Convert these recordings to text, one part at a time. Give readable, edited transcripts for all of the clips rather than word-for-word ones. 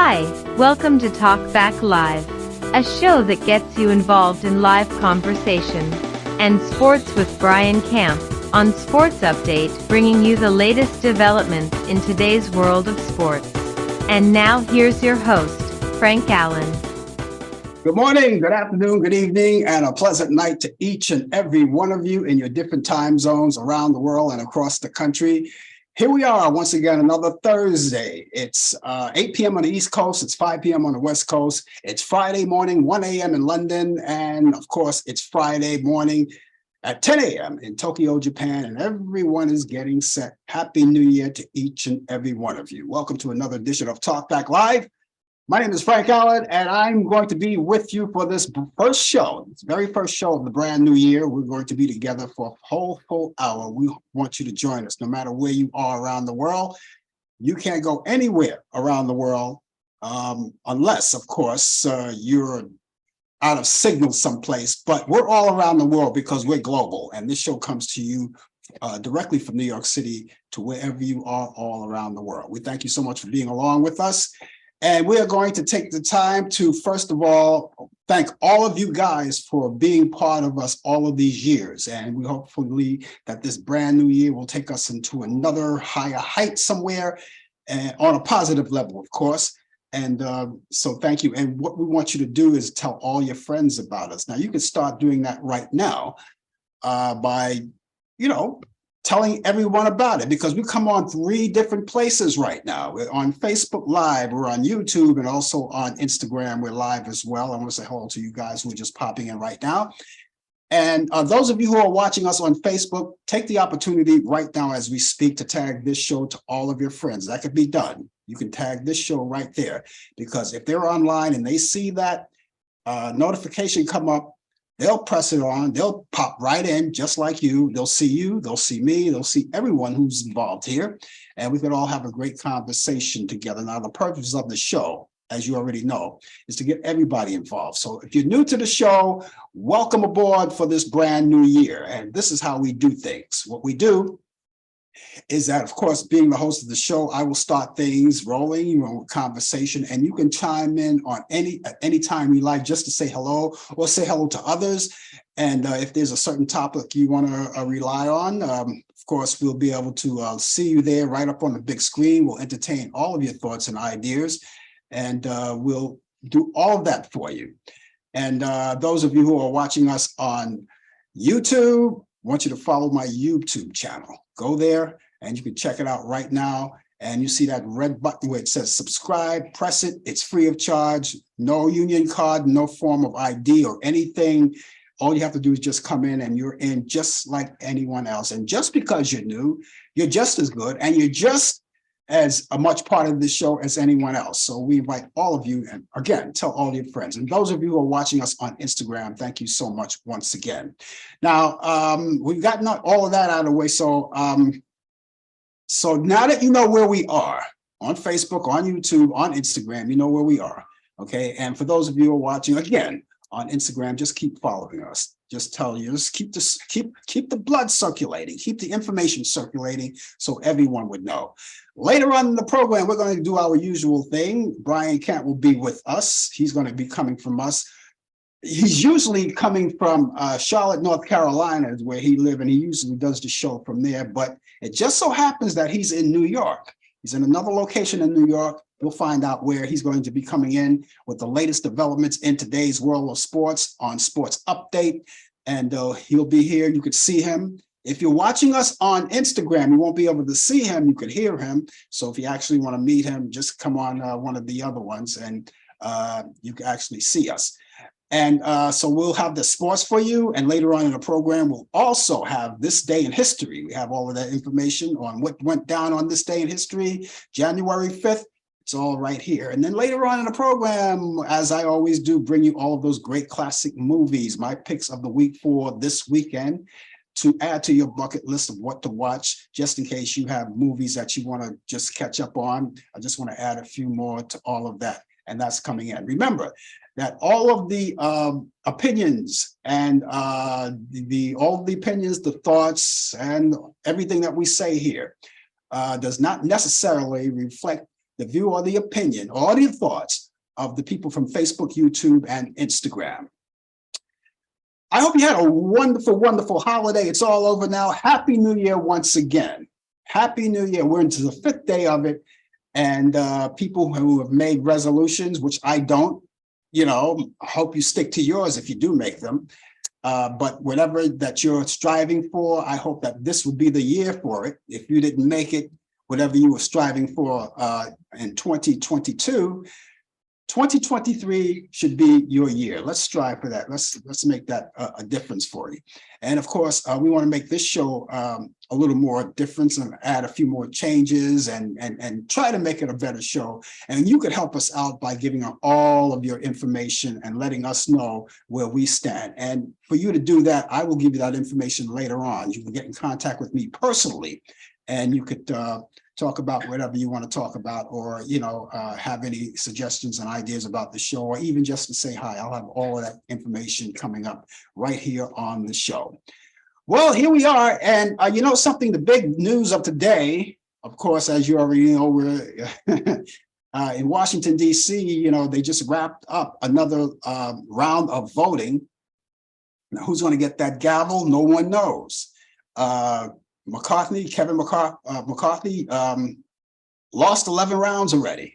Hi, welcome to Talk Back Live, a show that gets you involved in live conversation and sports with Brian Camp on Sports Update, bringing you the latest developments in today's world of sports. And now here's your host, Frank Allan. Good morning, good afternoon, good evening, and a pleasant night to each and every one of you in your different time zones around the world and across the country. Here we are once again, another Thursday. It's 8 p.m. on the East Coast. It's 5 p.m. on the West Coast. It's Friday morning, 1 a.m. in London. And of course, it's Friday morning at 10 a.m. in Tokyo, Japan. And everyone is getting set. Happy New Year to each and every one of you. Welcome to another edition of Talk Back Live. My name is Frank Allan, and I'm going to be with you for this first show, this very first show of the brand new year. We're going to be together for a whole full hour. We want you to join us no matter where you are around the world. You can't go anywhere around the world unless, of course, you're out of signal someplace. But we're all around the world because we're global, and this show comes to you directly from New York City to wherever you are all around the world. We thank you so much for being along with us. And we are going to take the time to, first of all, thank all of you guys for being part of us all of these years. And we hopefully that this brand new year will take us into another higher height somewhere on a positive level, of course. And so thank you. And what we want you to do is tell all your friends about us. Now, you can start doing that right now by, telling everyone about it, because we come on 3 different places right now. We're on Facebook Live, we're on YouTube, and also on Instagram. We're live as well. I want to say hello to you guys who are just popping in right now. And those of you who are watching us on Facebook, take the opportunity right now as we speak to tag this show to all of your friends. That could be done. You can tag this show right there, because if they're online and they see that notification come up, they'll press it on, they'll pop right in just like you. They'll see me, they'll see everyone who's involved here, and we can all have a great conversation together. Now, the purpose of the show, as you already know, is to get everybody involved. So if you're new to the show, welcome aboard for this brand new year. And this is how we do things. What we do is that, of course, being the host of the show, I will start things rolling, with conversation, and you can chime in on at any time you like, just to say hello or say hello to others. And if there's a certain topic you want to rely on, of course, we'll be able to see you there right up on the big screen. We'll entertain all of your thoughts and ideas, and we'll do all of that for you. And those of you who are watching us on YouTube, I want you to follow my YouTube channel. Go there and you can check it out right now. And you see that red button where it says subscribe, press it. It's free of charge, no union card, no form of ID or anything. All you have to do is just come in, and you're in just like anyone else. And just because you're new, you're just as good, and you're just as a much part of this show as anyone else. So we invite all of you, and again, tell all your friends. And those of you who are watching us on Instagram, thank you so much once again. Now, we've gotten all of that out of the way. So now that you know where we are on Facebook, on YouTube, on Instagram, you know where we are. Okay. And for those of you who are watching again on Instagram, just keep following us. Just keep the blood circulating, keep the information circulating so everyone would know. Later on in the program, we're going to do our usual thing. Brian Camp will be with us. He's going to be coming from us. He's usually coming from Charlotte, North Carolina, is where he lives, and he usually does the show from there. But it just so happens that he's in New York. He's in another location in New York. We'll find out where he's going to be coming in with the latest developments in today's world of sports on Sports Update. And he'll be here. You could see him. If you're watching us on Instagram, you won't be able to see him. You could hear him. So if you actually want to meet him, just come on one of the other ones, and you can actually see us. And so we'll have the sports for you. And later on in the program, we'll also have this day in history. We have all of that information on what went down on this day in history, January 5th. It's all right here. And then later on in the program, as I always do, bring you all of those great classic movies, my picks of the week for this weekend, to add to your bucket list of what to watch, just in case you have movies that you want to just catch up on. I just want to add a few more to all of that. And that's coming in. Remember that all of the opinions and all of the opinions, the thoughts, and everything that we say here does not necessarily reflect the view or the opinion or the thoughts of the people from Facebook, YouTube, and Instagram. I hope you had a wonderful, wonderful holiday. It's all over now. Happy New Year once again. Happy New Year. We're into the 5th day of it. And people who have made resolutions, which I don't, I hope you stick to yours if you do make them. But whatever that you're striving for, I hope that this will be the year for it. If you didn't make it, whatever you were striving for in 2022, 2023 should be your year. Let's strive for that. Let's make that a difference for you. And of course, we want to make this show a little more different and add a few more changes and try to make it a better show. And you could help us out by giving us all of your information and letting us know where we stand. And for you to do that, I will give you that information later on. You can get in contact with me personally, and you could talk about whatever you want to talk about, or have any suggestions and ideas about the show, or even just to say hi. I'll have all of that information coming up right here on the show. Well, here we are, and something, the big news of today, of course, as you already know, we're in Washington, D.C., they just wrapped up another round of voting. Now, who's going to get that gavel? No one knows. Kevin McCarthy lost 11 rounds already.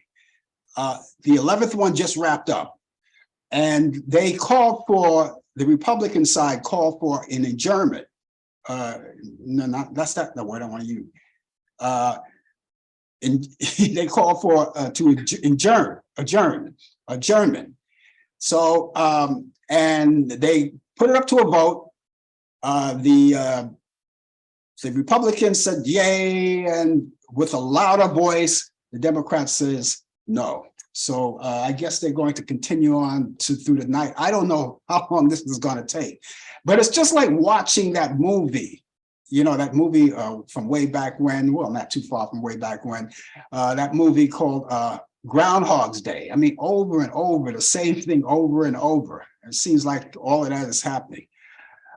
The 11th one just wrapped up. And they called for, the Republican side called for an adjournment. That's not the word I want to use. They called for to adjournment. So, and they put it up to a vote. The Republicans said yay, and with a louder voice, the Democrats says no. So I guess they're going to continue on through the night. I don't know how long this is going to take, but it's just like watching that movie. That movie from way back when, well, not too far from way back when, that movie called Groundhog's Day. I mean, over and over, the same thing over and over. It seems like all of that is happening.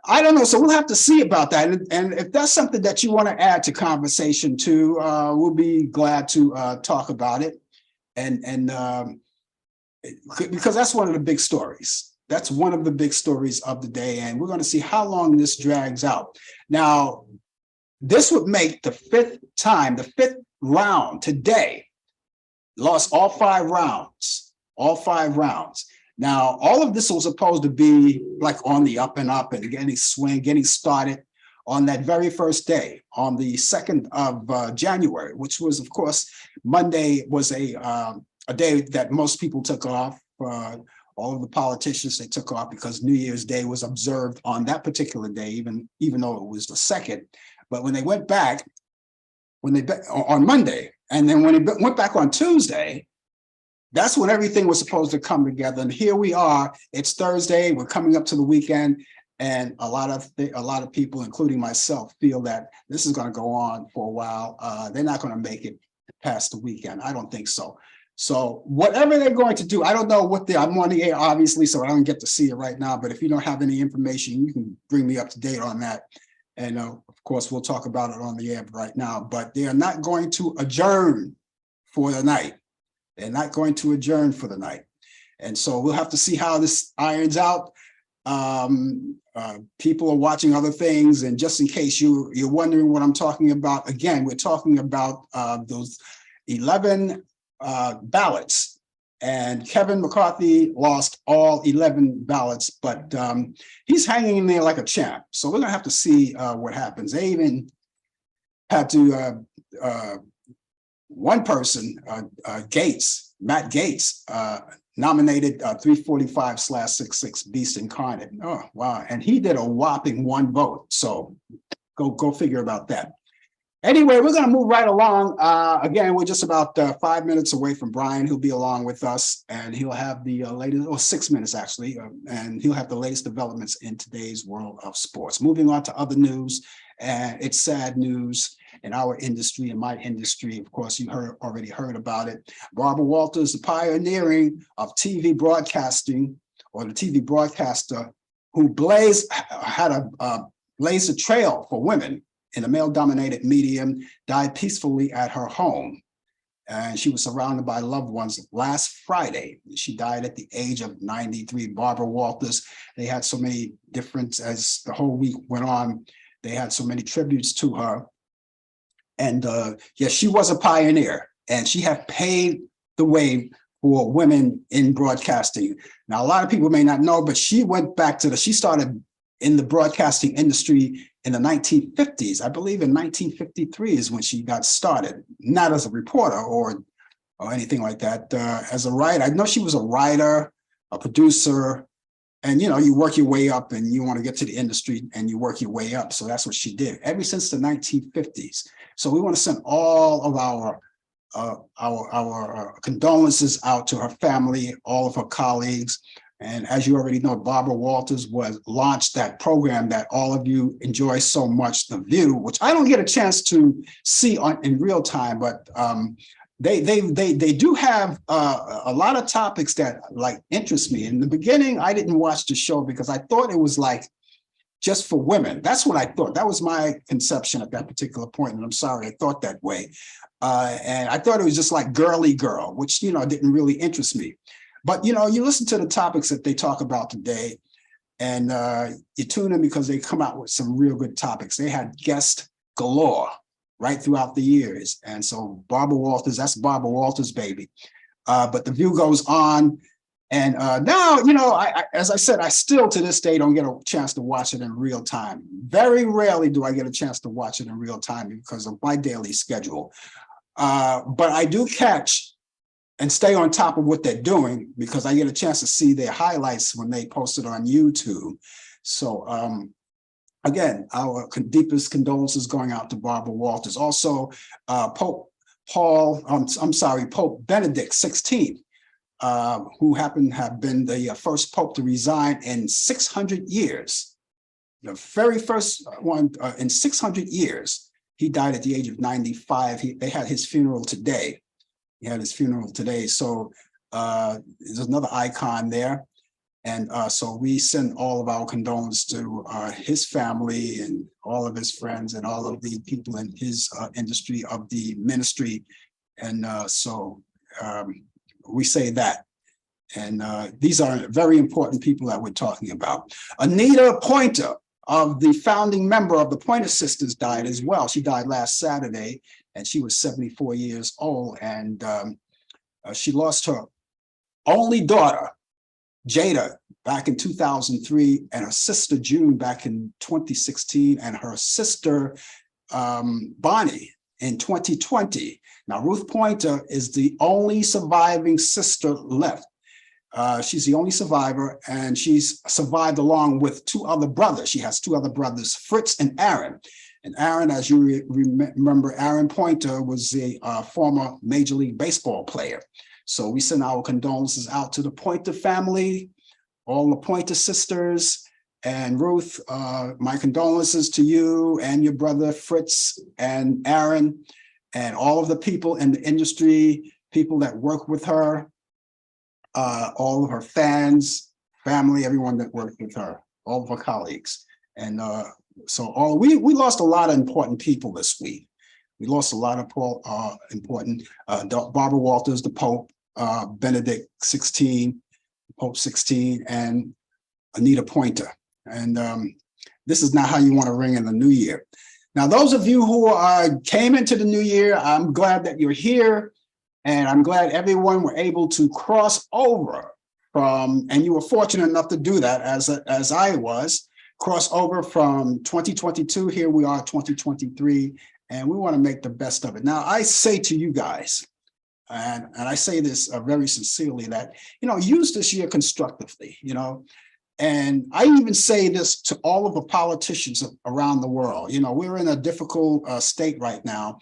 I don't know. So we'll have to see about that. And if that's something that you want to add to conversation too, we'll be glad to talk about it. And because that's one of the big stories. That's one of the big stories of the day. And we're going to see how long this drags out. Now, this would make the 5th time, the 5th round today, lost all 5 rounds, Now, all of this was supposed to be like on the up and up and getting started on that very first day, on the 2nd of January, which was, of course, Monday was a day that most people took off. All of the politicians, they took off because New Year's Day was observed on that particular day, even though it was the 2nd. But when they went back, on Monday, and then when it went back on Tuesday, that's when everything was supposed to come together. And here we are. It's Thursday. We're coming up to the weekend, and a lot of people, including myself, feel that this is going to go on for a while. They're not going to make it past the weekend. I don't think so. So whatever they're going to do, I don't know what I'm on the air, obviously, so I don't get to see it right now. But if you don't have any information, you can bring me up to date on that. And of course, we'll talk about it on the air right now. But they are not going to adjourn for the night. They're not going to adjourn for the night. And so we'll have to see how this irons out. People are watching other things. And just in case you're wondering what I'm talking about, again, we're talking about those 11 ballots. And Kevin McCarthy lost all 11 ballots, but he's hanging in there like a champ. So we're going to have to see what happens. They even had to, one person, Matt Gaetz, nominated 345/66 Beast Incarnate. Oh, wow. And he did a whopping 1 vote. So go figure about that. Anyway, we're going to move right along. Again, we're just about 5 minutes away from Brian. He'll be along with us, and he'll have the latest, or 6 minutes actually, and he'll have the latest developments in today's world of sports. Moving on to other news, and it's sad news in our industry, in my industry. Of course, you already heard about it. Barbara Walters, the pioneering of TV broadcasting, or the TV broadcaster who blazed a trail for women in a male-dominated medium, died peacefully at her home. and she was surrounded by loved ones last Friday. She died at the age of 93. Barbara Walters, they had so many different, as the whole week went on, they had so many tributes to her. And yes, she was a pioneer, and she had paved the way for women in broadcasting. Now, a lot of people may not know, but she went back to she started in the broadcasting industry in the 1950s. I believe in 1953 is when she got started, not as a reporter or anything like that. As a writer, I know she was a writer, a producer, and you work your way up, and you want to get to the industry, and you work your way up. So that's what she did ever since the 1950s. So we want to send all of our condolences out to her family, all of her colleagues. And as you already know, Barbara Walters launched that program that all of you enjoy so much, The View, which I don't get a chance to see in real time, but they do have a lot of topics that interest me. In the beginning, I didn't watch the show because I thought it was just for women. That's what I thought. That was my conception at that particular point. And I'm sorry, I thought that way. And I thought it was just like girly girl, which, didn't really interest me. But, you listen to the topics that they talk about today, and you tune in because they come out with some real good topics. They had guests galore right throughout the years. And so Barbara Walters, that's Barbara Walters' baby. But The View goes on. And now, as I said, I still to this day don't get a chance to watch it in real time. Very rarely do I get a chance to watch it in real time because of my daily schedule. But I do catch and stay on top of what they're doing because I get a chance to see their highlights when they post it on YouTube. So again, our deepest condolences going out to Barbara Walters. Also, Pope Benedict XVI, who happened to have been the first pope to resign in 600 years. The very first one in 600 years. He died at the age of 95. They had his funeral today. So there's another icon there. And so we send all of our condolences to his family and all of his friends and all of the people in his industry of the ministry. And we say that. And these are very important people that we're talking about. Anita Pointer, of the founding member of the Pointer Sisters, died as well. She died last Saturday, and she was 74 years old. And she lost her only daughter, Jada, back in 2003, and her sister, June, back in 2016, and her sister, Bonnie, in 2020. Now, Ruth Pointer is the only surviving sister left. She's the only survivor, and she's survived along with two other brothers. She has two other brothers, Fritz and Aaron. And Aaron, as you remember, Aaron Pointer was a former Major League Baseball player. So we send our condolences out to the Pointer family, all the Pointer sisters, and Ruth, my condolences to you and your brother Fritz and Aaron, and all of the people in the industry, people that work with her, all of her fans, family, everyone that worked with her, all of her colleagues. And so we lost a lot of important people this week. We lost a lot of important, Barbara Walters, the Pope, Benedict XVI, Pope 16, and Anita Pointer. And this is not how you want to ring in the new year. Now, those of you who came into the new year, I'm glad that you're here. And I'm glad everyone were able to cross over from, and you were fortunate enough to do that as I was, cross over from 2022, here we are 2023, and we want to make the best of it. Now, I say to you guys, and I say this very sincerely, that, use this year constructively, and I even say this to all of the politicians around the world. We're in a difficult state right now.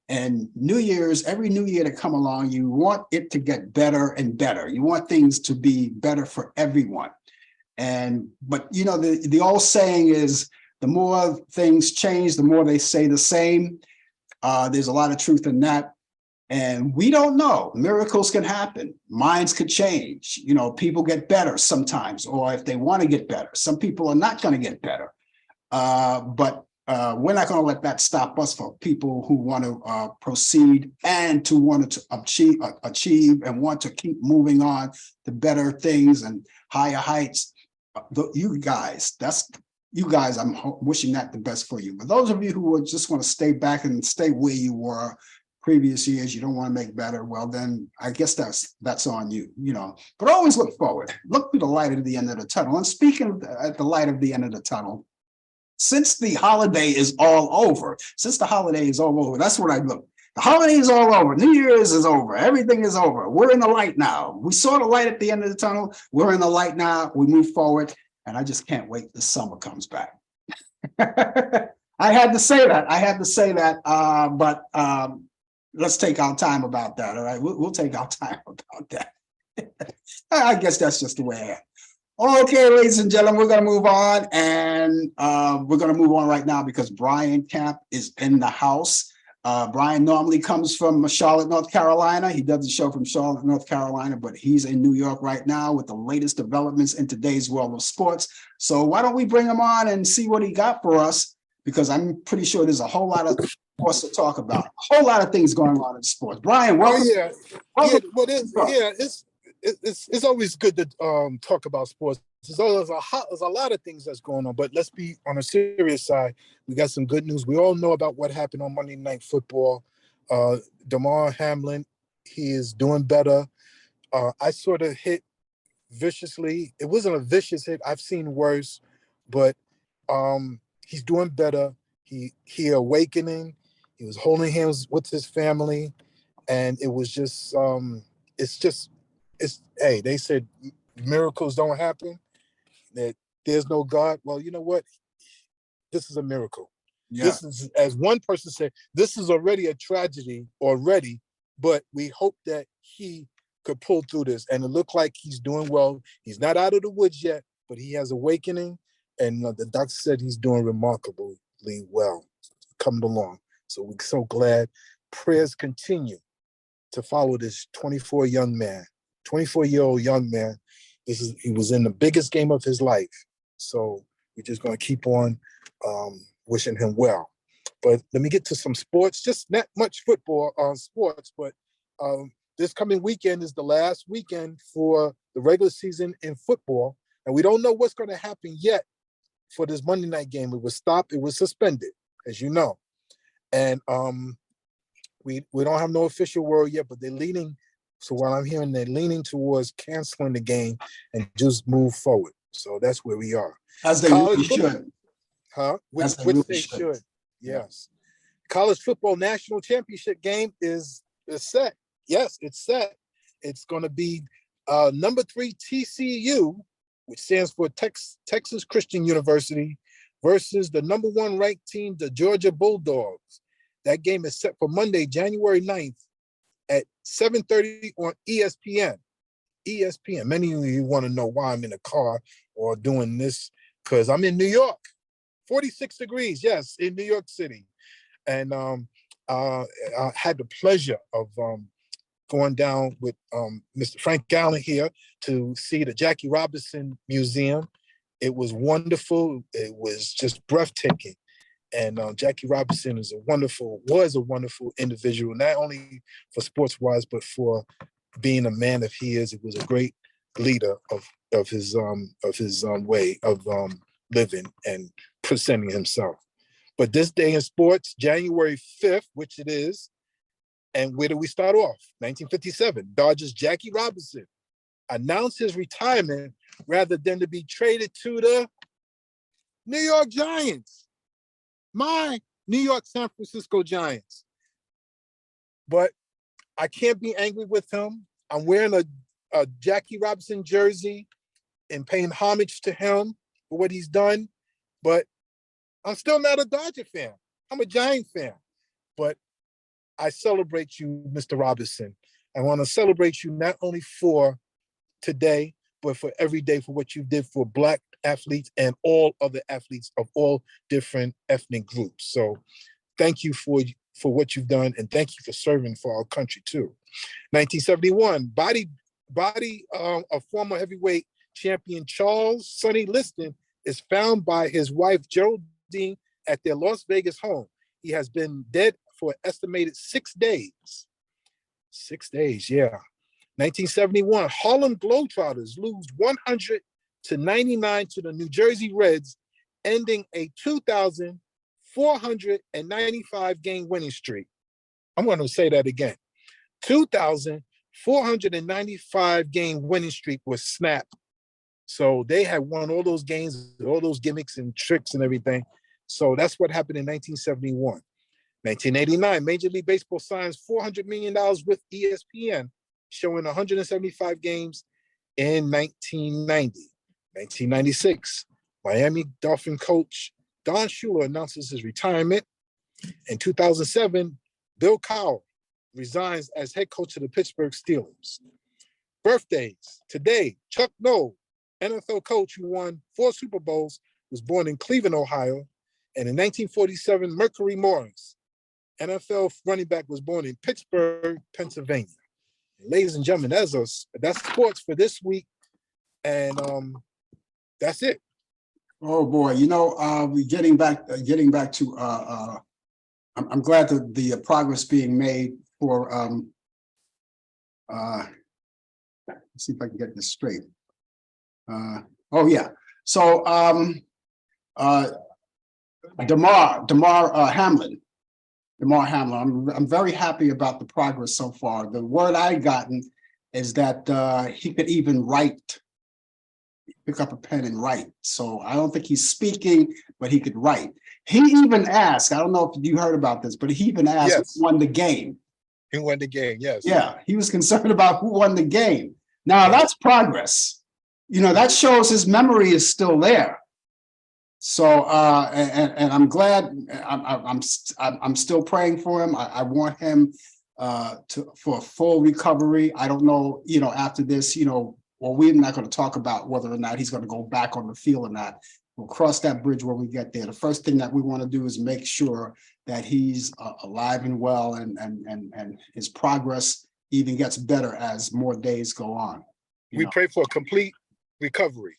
And every new year to come along, you want it to get better and better. You want things to be better for everyone. But the old saying is, the more things change, the more they say the same. There's a lot of truth in that. And we don't know. Miracles can happen. Minds could change. People get better sometimes, or if they want to get better. Some people are not going to get better. But we're not going to let that stop us for people who want to proceed and to want to achieve and want to keep moving on to better things and higher heights. You guys, I'm wishing that the best for you. But those of you who would just want to stay back and stay where you were previous years, you don't want to make better, well, then I guess that's on you, But always look forward. Look to the light at the end of the tunnel. And speaking at the light of the end of the tunnel, since the holiday is all over, that's what I look. The holiday is all over. New Year's is over. Everything is over. We're in the light now. We saw the light at the end of the tunnel. We're in the light now. We move forward. And I just can't wait till summer comes back. I had to say that. But let's take our time about that. All right. We'll take our time about that. I guess that's just the way I am. Okay, ladies and gentlemen, we're going to move on, and we're going to move on right now because Brian Camp is in the house. Brian normally comes from Charlotte, North Carolina. He does the show from Charlotte, North Carolina, but he's in New York right now with the latest developments in today's world of sports. So why don't we bring him on and see what he got for us? Because I'm pretty sure there's a whole lot of sports to talk about. A whole lot of things going on in sports. Brian, welcome. It's always good to talk about sports. There's a lot of things that's going on, but let's be on a serious side. We got some good news. We all know about what happened on Monday Night Football. Damar Hamlin, he is doing better. I sort of hit viciously. It wasn't a vicious hit. I've seen worse, but he's doing better. He awakening. He was holding hands with his family, and it was just hey, they said miracles don't happen, that there's no God. Well, you know what? This is a miracle. Yeah. This is, as one person said, this is already a tragedy already, but we hope that he could pull through this. And it looked like he's doing well. He's not out of the woods yet, but he has awakening. And the doctor said he's doing remarkably well, coming along. So we're so glad. Prayers continue to follow this 24-year-old young man. He was in the biggest game of his life. So we're just going to keep on wishing him well. But let me get to some sports, just not much football on sports, but this coming weekend is the last weekend for the regular season in football. And we don't know what's going to happen yet for this Monday night game. It was stopped. It was suspended, as you know. And we don't have no official word yet, but they're leaning. So while I'm hearing, they're leaning towards canceling the game and just move forward. So that's where we are. As they really should. Which they should. Yes. College football national championship game is set. Yes, it's set. It's going to be number 3 TCU, which stands for Texas Christian University, versus the number 1 ranked team, the Georgia Bulldogs. That game is set for Monday, January 9th at 7:30 on ESPN. ESPN. Many of you want to know why I'm in a car or doing this, because I'm in New York. 46 degrees, yes, in New York City. And I had the pleasure of going down with Mr. Frank Allan here to see the Jackie Robinson Museum. It was wonderful. It was just breathtaking. And Jackie Robinson was a wonderful individual, not only for sports-wise, but for being a man that he is. It was a great leader of his way of living and presenting himself. But this day in sports, January 5th, which it is, and where do we start off? 1957, Dodgers Jackie Robinson announced his retirement rather than to be traded to the New York Giants. My New York San Francisco Giants. But I can't be angry with him. I'm wearing a Jackie Robinson jersey and paying homage to him for what he's done. But I'm still not a Dodger fan. I'm a Giant fan. But I celebrate you, Mr. Robinson. I want to celebrate you not only for today, but for every day, for what you did for Black athletes and all other athletes of all different ethnic groups. So thank you for what you've done, and thank you for serving for our country too. 1971, body of former heavyweight champion Charles Sonny Liston is found by his wife Geraldine at their Las Vegas home. He has been dead for an estimated 6 days. 6 days, yeah. 1971, Harlem Globetrotters lose 100-99 to the New Jersey Reds, ending a 2,495 game winning streak. I'm going to say that again. 2,495 game winning streak was snapped. So they had won all those games, all those gimmicks and tricks and everything. So that's what happened in 1971. 1989, Major League Baseball signs $400 million with ESPN, showing 175 games in 1990. 1996, Miami Dolphin coach Don Shula announces his retirement. In 2007, Bill Cowher resigns as head coach of the Pittsburgh Steelers. Birthdays. Today, Chuck Noll, NFL coach who won 4 Super Bowls, was born in Cleveland, Ohio. And in 1947, Mercury Morris, NFL running back, was born in Pittsburgh, Pennsylvania. And ladies and gentlemen, that's sports for this week. And that's it. Oh boy, we're getting back to I'm glad that the progress being made for let's see if I can get this straight. Oh yeah. So Damar Hamlin. I'm very happy about the progress so far. The word I've gotten is that he could even pick up a pen and write. So I don't think he's speaking, but he could write. He even asked, I don't know if you heard about this, but he even asked Yes. who won the game. Who won the game, yes. Yeah, he was concerned about who won the game. Now that's progress. That shows his memory is still there. So and I'm glad. I'm still praying for him. I want him for a full recovery. I don't know. After this, well, we're not going to talk about whether or not he's going to go back on the field or not. We'll cross that bridge when we get there. The first thing that we want to do is make sure that he's alive and well, and his progress even gets better as more days go on. We pray for a complete recovery.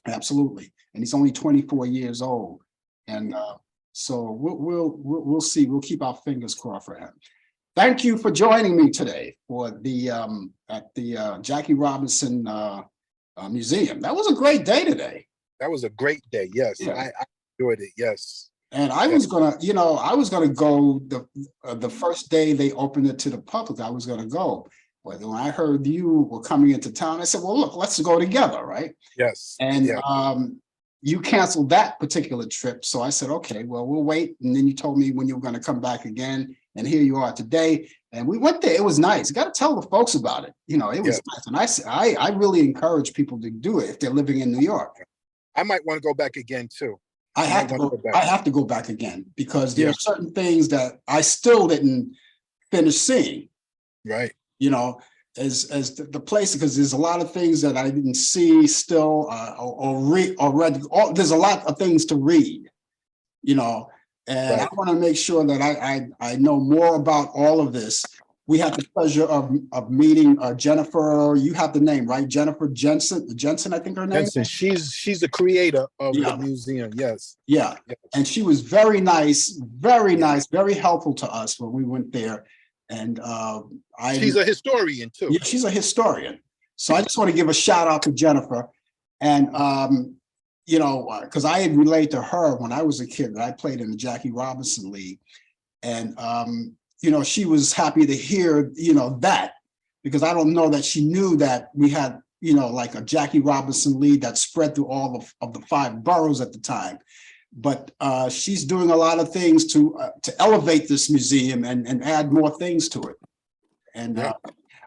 Absolutely, and he's only 24 years old, and so we'll see. We'll keep our fingers crossed for him. Thank you for joining me today for the at the Jackie Robinson Museum. That was a great day today. That was a great day. Yes, yeah. I enjoyed it. Yes, and I was gonna, I was gonna go the first day they opened it to the public. I was gonna go. But when I heard you were coming into town, I said, well, look, let's go together, right? Yes. And you canceled that particular trip. So I said, okay, well, we'll wait. And then you told me when you were going to come back again. And here you are today. And we went there. It was nice. You got to tell the folks about it. It was nice. And I really encourage people to do it if they're living in New York. I might want to go back again, too. I have to go back again because there are certain things that I still didn't finish seeing. Right. As the place, because there's a lot of things that I didn't see still or read. There's a lot of things to read, and right. I want to make sure that I know more about all of this. We had the pleasure of meeting Jennifer. You have the name, right? Jennifer Jensen, I think her name. Jensen. She's the creator of the museum. Yes. Yeah, yes. And she was very nice, very helpful to us when we went there. And she's a historian too. Yeah, she's a historian. So I just want to give a shout out to Jennifer. And because I had relayed to her when I was a kid that I played in the Jackie Robinson League. And she was happy to hear, that, because I don't know that she knew that we had, like a Jackie Robinson League that spread through all of the 5 boroughs at the time. But she's doing a lot of things to elevate this museum and add more things to it. And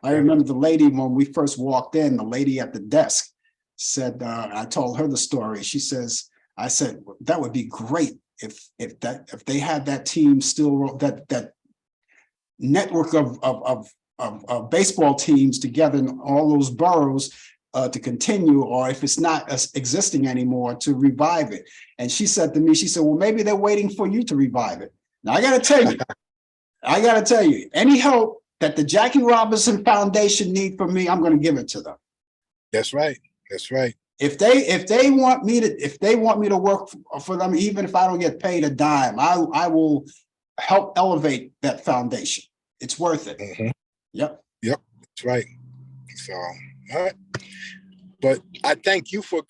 I remember the lady, when we first walked in, the lady at the desk said, I told her the story. She says, I said, that would be great if they had that team still, that network of baseball teams together in all those boroughs to continue, or if it's not existing anymore, to revive it. And she said to me, she said, well, maybe they're waiting for you to revive it. Now, I got to tell you, any help that the Jackie Robinson Foundation need from me, I'm going to give it to them. That's right. That's right. If they want me to work for them, even if I don't get paid a dime, I will help elevate that foundation. It's worth it. Mm-hmm. Yep. That's right. So, all right. But I thank you for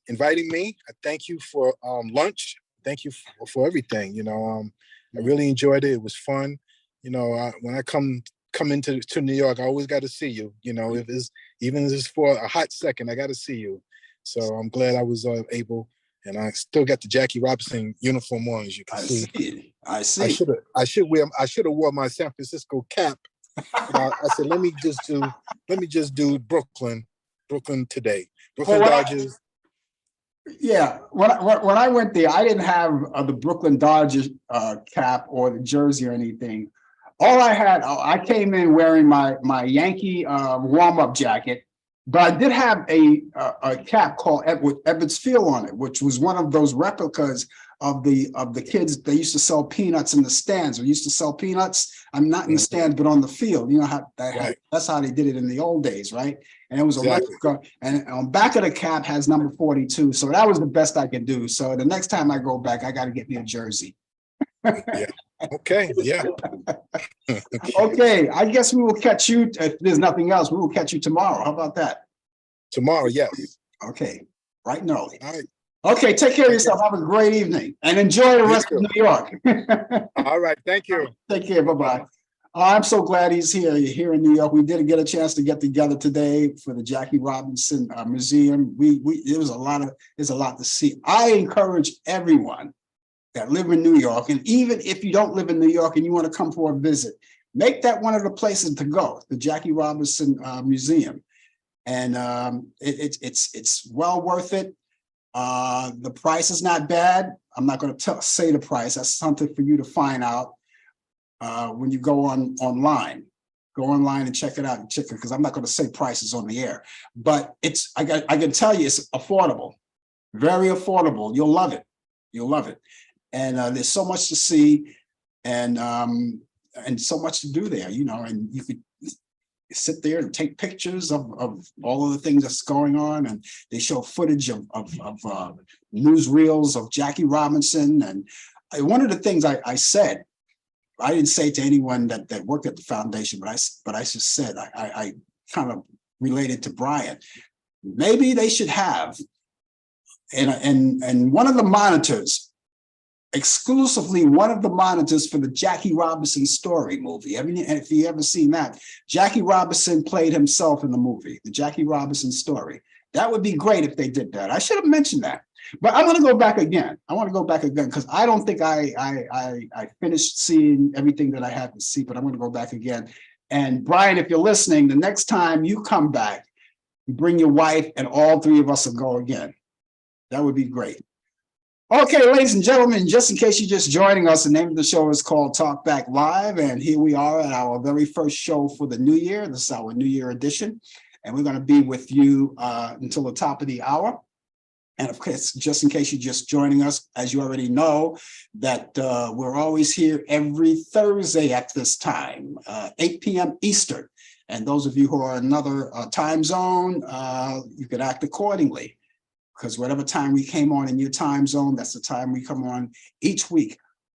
inviting me. I thank you for lunch. Thank you for everything. I really enjoyed it. It was fun. When I come into New York, I always got to see you. If it's even if it's for a hot second, I got to see you. So I'm glad I was able, and I still got the Jackie Robinson uniform on, as you can see. I see. I should have wore my San Francisco cap. I said, let me just do Brooklyn today. Brooklyn Dodgers. When I went there, I didn't have the Brooklyn Dodgers cap or the jersey or anything. All I had, I came in wearing my Yankee warm-up jacket, but I did have a cap called with Ebbets Field on it, which was one of those replicas of the kids. They used to sell peanuts in the stands. We used to sell peanuts. I'm not in the stands, but on the field. That's how they did it in the old days, right? And it was a replica, and on back of the cap has number 42. So that was the best I could do. So the next time I go back, I got to get me a jersey. Yeah. Okay. Yeah. Okay. I guess we will catch you. If there's nothing else, we will catch you tomorrow. How about that? Tomorrow, yes. Okay. Bright and early. All right. Okay. Take care of yourself. Have a great evening and enjoy the rest of New York. All right. Thank you. Take care. Bye-bye. I'm so glad he's here in New York. We did get a chance to get together today for the Jackie Robinson Museum. There's a lot to see. I encourage everyone that live in New York, and even if you don't live in New York and you want to come for a visit, make that one of the places to go, the Jackie Robinson Museum. And it's well worth it. The price is not bad. I'm not going to say the price. That's something for you to find out when you go online. Go online and check it out, because I'm not going to say prices on the air. But I can tell you it's affordable, very affordable. You'll love it. You'll love it. And there's so much to see, and so much to do there, and you could sit there and take pictures of all of the things that's going on. And they show footage of newsreels of Jackie Robinson. And one of the things I said, I didn't say to anyone that worked at the foundation, but I just said, I kind of related to Brian. Maybe they should have, and one of the monitors, exclusively one of the monitors for the Jackie Robinson story movie. I mean, if you ever seen that, Jackie Robinson played himself in the movie, the Jackie Robinson story. That would be great if they did that. I should have mentioned that. But I'm going to go back again. I want to go back again because I don't think I finished seeing everything that I had to see, but I'm going to go back again. And Brian, if you're listening, the next time you come back, you bring your wife and all three of us will go again. That would be great. Okay, ladies and gentlemen, just in case you're just joining us, the name of the show is called Talk Back Live. And here we are at our very first show for the new year. This is our New Year edition. And we're going to be with you until the top of the hour. And of course, just in case you're just joining us, as you already know, that we're always here every Thursday at this time, 8 p.m. Eastern. And those of you who are in another time zone, you could act accordingly. Because whatever time we came on in your time zone, that's the time we come on each week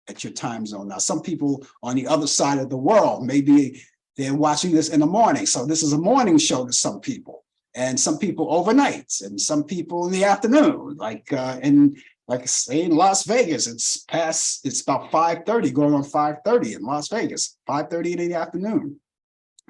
at your time zone. Now, some people on the other side of the world, maybe they're watching this in the morning. So this is a morning show to some people, and some people overnights, and some people in the afternoon, like say in Las Vegas, it's about 5:30, going on 5:30 in Las Vegas, 5:30 in the afternoon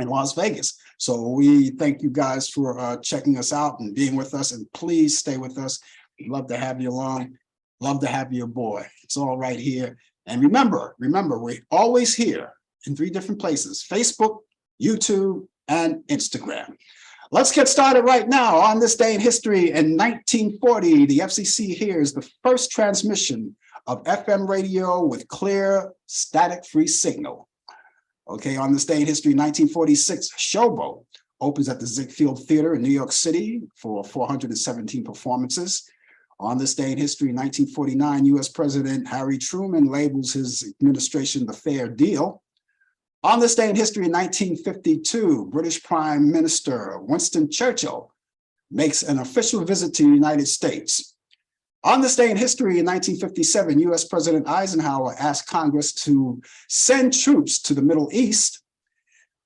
in Las Vegas. So we thank you guys for checking us out and being with us, and please stay with us. We'd love to have you along. Love to have you aboard. It's all right here. And remember, we're always here in 3 different places: Facebook, YouTube, and Instagram. Let's get started right now. On this day in history, in 1940, the FCC hears the first transmission of FM radio with clear, static-free signal. Okay, on this day in history, 1946, Showboat opens at the Ziegfeld Theater in New York City for 417 performances. On this day in history, 1949, U.S. President Harry Truman labels his administration the Fair Deal. On this day in history, in 1952, British Prime Minister Winston Churchill makes an official visit to the United States. On this day in history, in 1957, U.S. President Eisenhower asked Congress to send troops to the Middle East.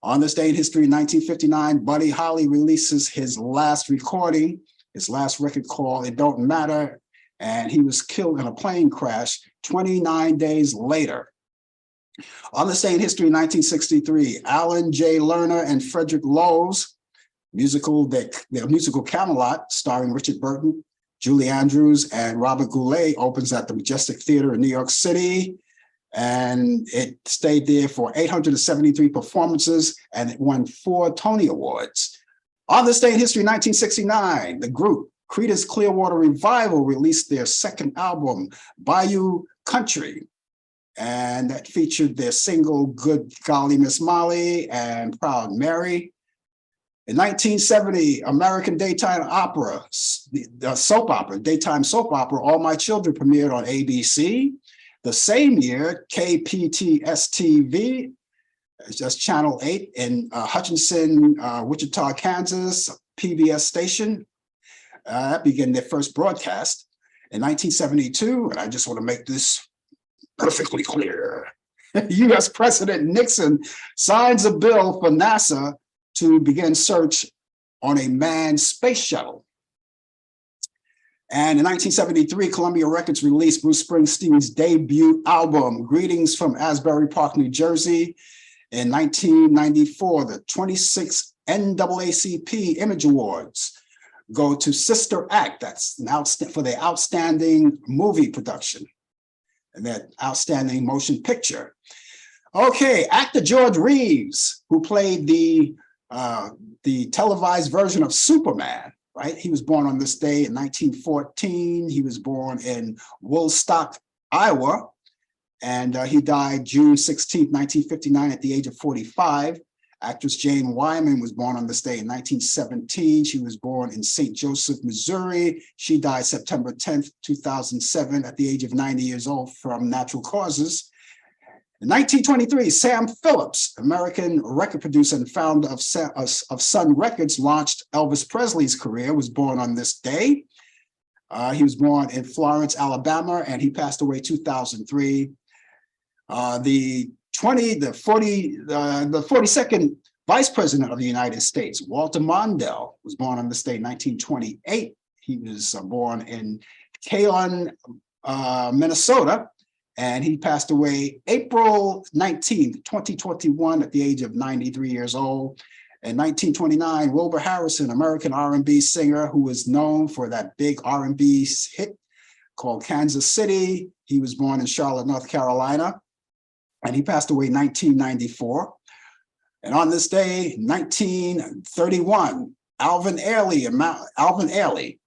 On this day in history, in 1959, Buddy Holly releases his last recording, his last record called It Don't Matter, and he was killed in a plane crash 29 days later. On this day in history, in 1963, Allan J. Lerner and Frederick Lowe's their musical Camelot, starring Richard Burton, Julie Andrews, and Robert Goulet, opens at the Majestic Theater in New York City. And it stayed there for 873 performances, and it won 4 Tony Awards. On this day in history, 1969, the group Creedence Clearwater Revival released their second album, Bayou Country. And that featured their single, Good Golly Miss Molly and Proud Mary. In 1970, American daytime opera, the soap opera, daytime soap opera, All My Children premiered on ABC. The same year, KPTS-TV, just Channel 8 in Hutchinson, Wichita, Kansas, PBS station, began their first broadcast. In 1972, and I just want to make this perfectly clear, U.S. President Nixon signs a bill for NASA to begin search on a manned space shuttle. And in 1973, Columbia Records released Bruce Springsteen's debut album, Greetings from Asbury Park, New Jersey. In 1994, the 26th NAACP Image Awards go to Sister Act, that's for their outstanding movie production and that outstanding motion picture. Okay, actor George Reeves, who played the televised version of Superman, right? He was born on this day in 1914. He was born in Woolstock, Iowa, and he died June 16, 1959 at the age of 45. Actress Jane Wyman was born on this day in 1917. She was born in St. Joseph, Missouri. She died September 10th, 2007 at the age of 90 years old from natural causes. In 1923, Sam Phillips, American record producer and founder of Sun Records, launched Elvis Presley's career, was born on this day. He was born in Florence, Alabama, and he passed away 2003. The 42nd Vice President of the United States, Walter Mondale, was born on this day in 1928. He was born in Keon, Minnesota, and he passed away April 19th, 2021 at the age of 93 years old. In 1929, Wilbur Harrison, American R&B singer who was known for that big R&B hit called Kansas City. He was born in Charlotte, North Carolina, and he passed away in 1994. And on this day, 1931, Alvin Ailey,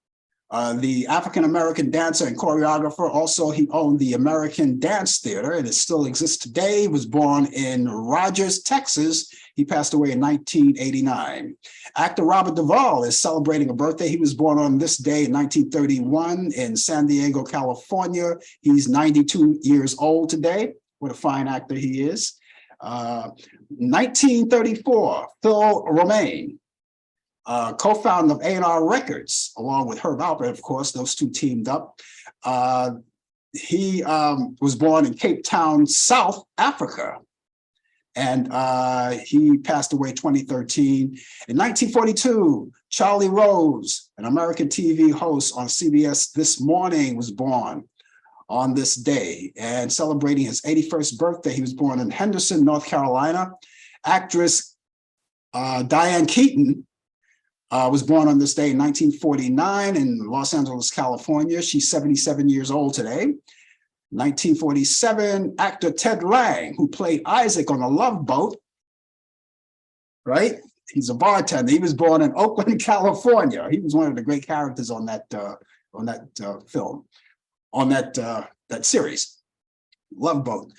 the African-American dancer and choreographer, also he owned the American Dance Theater, and it still exists today. He was born in Rogers, Texas. He passed away in 1989. Actor Robert Duvall is celebrating a birthday. He was born on this day in 1931 in San Diego, California. He's 92 years old today. What a fine actor he is. 1934, Phil Romaine, co-founder of A&R Records, along with Herb Alpert, of course, those two teamed up. He was born in Cape Town, South Africa, and he passed away 2013. In 1942, Charlie Rose, an American TV host on CBS This Morning, was born on this day and celebrating his 81st birthday. He was born in Henderson, North Carolina. Actress Diane Keaton was born on this day in 1949 in Los Angeles, California. She's 77 years old today. 1947, actor Ted Lang, who played Isaac on The Love Boat, right? He's a bartender. He was born in Oakland, California. He was one of the great characters on that film, on that series, Love Boat.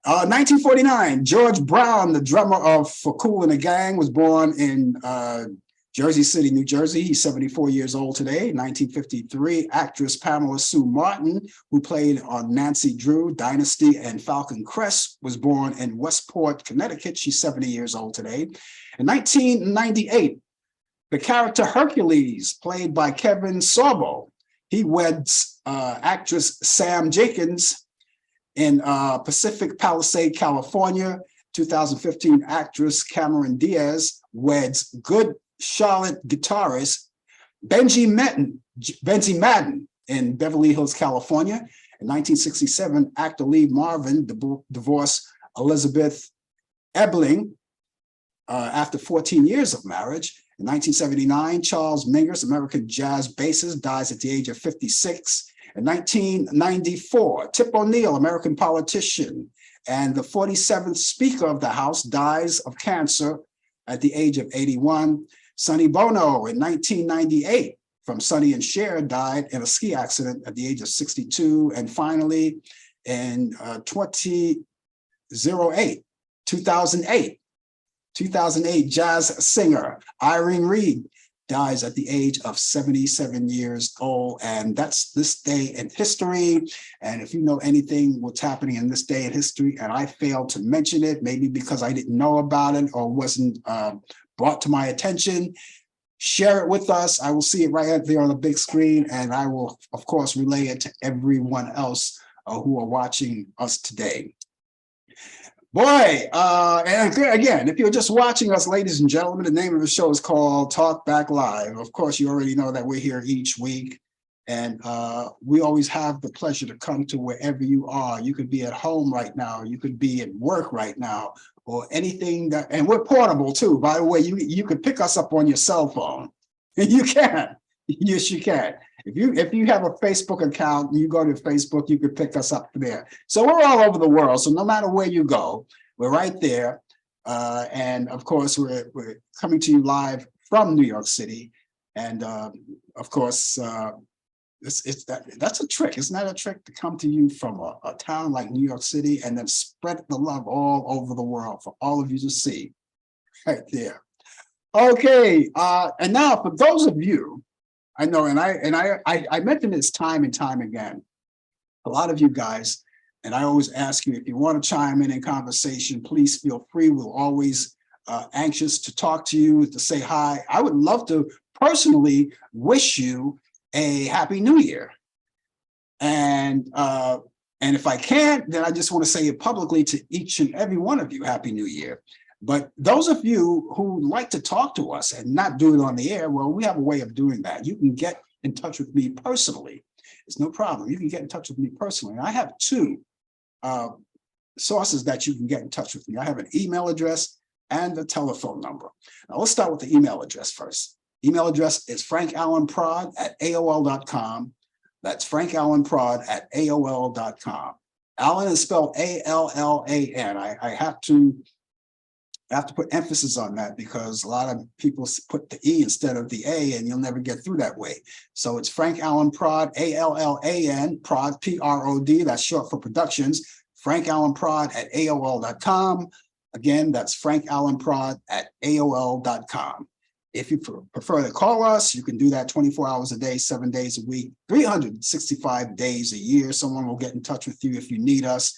1949, George Brown, the drummer of For Kool and the Gang, was born in Jersey City, New Jersey. He's 74 years old today. 1953, actress Pamela Sue Martin, who played on Nancy Drew, Dynasty, and Falcon Crest, was born in Westport, Connecticut. She's 70 years old today. In 1998, The character Hercules, played by Kevin Sorbo, he weds actress Sam Jenkins in Pacific Palisade, California. 2015 actress Cameron Diaz weds good Charlotte guitarist Benji Madden in Beverly Hills, California. In 1967, actor Lee Marvin divorced Elizabeth Ebling after 14 years of marriage. In 1979, Charles Mingus, American jazz bassist, dies at the age of 56. In 1994, Tip O'Neill, American politician and the 47th Speaker of the House, dies of cancer at the age of 81. Sonny Bono in 1998 from Sonny and Cher died in a ski accident at the age of 62. And finally, in 2008, jazz singer Irene Reed dies at the age of 77 years old. And that's this day in history. And if you know anything what's happening in this day in history, and I failed to mention it, maybe because I didn't know about it or wasn't brought to my attention, share it with us. I will see it right out there on the big screen, and I will, of course, relay it to everyone else who are watching us today. Boy, and again, if you're just watching us, ladies and gentlemen, the name of the show is called Talk Back Live. Of course, you already know that we're here each week, and we always have the pleasure to come to wherever you are. You could be at home right now, you could be at work right now, or anything that, and we're portable too. By the way, you can pick us up on your cell phone. You can. Yes, you can. If you have a Facebook account, you go to Facebook, you can pick us up there. So we're all over the world. So no matter where you go, we're right there. And of course, we're coming to you live from New York City. And of course, that's a trick. Isn't that a trick to come to you from a town like New York City and then spread the love all over the world for all of you to see right there. Okay. And now for those of you, I know, and I mention this time and time again, a lot of you guys, and I always ask you, if you want to chime in conversation, please feel free. We're always anxious to talk to you, to say hi. I would love to personally wish you a Happy New Year. And if I can't, then I just want to say it publicly to each and every one of you, Happy New Year. But those of you who like to talk to us and not do it on the air, well, we have a way of doing that. You can get in touch with me personally. It's no problem. You can get in touch with me personally. And I have two sources that you can get in touch with me. I have an email address and a telephone number. Now, let's start with the email address first. Email address is frankallenprod@aol.com. That's frankallenprod@aol.com. Allan is spelled A-L-L-A-N. I have to put emphasis on that because a lot of people put the E instead of the A, and you'll never get through that way. So it's Frank Allen Prod, A-L-L-A-N, Prod, P-R-O-D, that's short for productions, frankallenprod@aol.com. Again, that's frankallenprod@aol.com. If you prefer to call us, you can do that 24 hours a day, 7 days a week, 365 days a year. Someone will get in touch with you if you need us.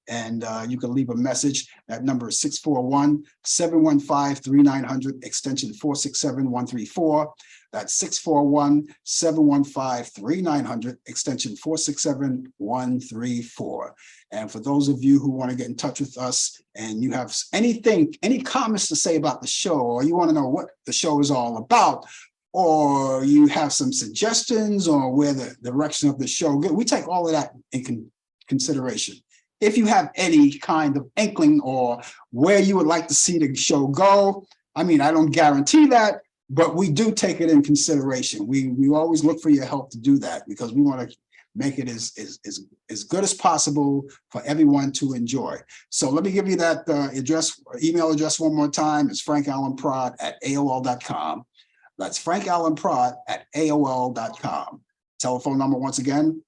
And you can leave a message. That number is 641-715-3900, extension 467-134. That's 641-715-3900, extension 467-134. And for those of you who want to get in touch with us and you have any comments to say about the show, or you want to know what the show is all about, or you have some suggestions or where the direction of the show goes, we take all of that in consideration. If you have any kind of inkling or where you would like to see the show go, I mean, I don't guarantee that, but we do take it in consideration. We always look for your help to do that because we want to make it as good as possible for everyone to enjoy. So let me give you that email address one more time. It's frankallenprod@aol.com. That's frankallenprod@aol.com. Telephone number once again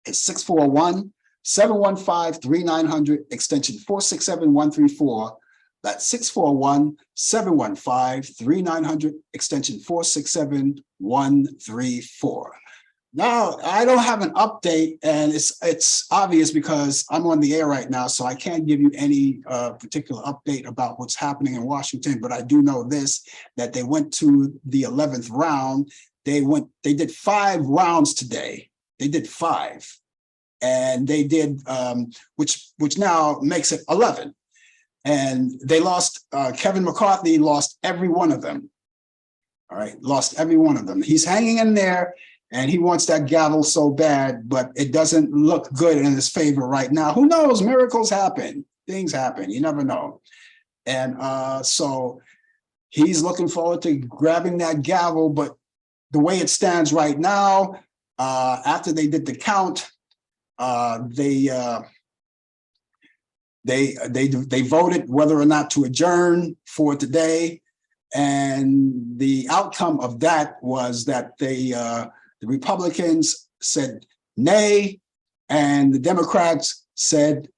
is 641-715-3900, extension 467-134. That's 641-715-3900, extension 467-134. Now, I don't have an update, and it's obvious because I'm on the air right now, so I can't give you any particular update about what's happening in Washington. But I do know this, that they went to the 11th round. They did 5 rounds today. They did 5, and they did which now makes it 11. And they lost. Kevin McCarthy lost every one of them. All right, lost every one of them. He's hanging in there. And he wants that gavel so bad, but it doesn't look good in his favor right now. Who knows? Miracles happen. Things happen. You never know. And so he's looking forward to grabbing that gavel. But the way it stands right now, after they did the count, they voted whether or not to adjourn for today. And the outcome of that was that the Republicans said nay, and the Democrats said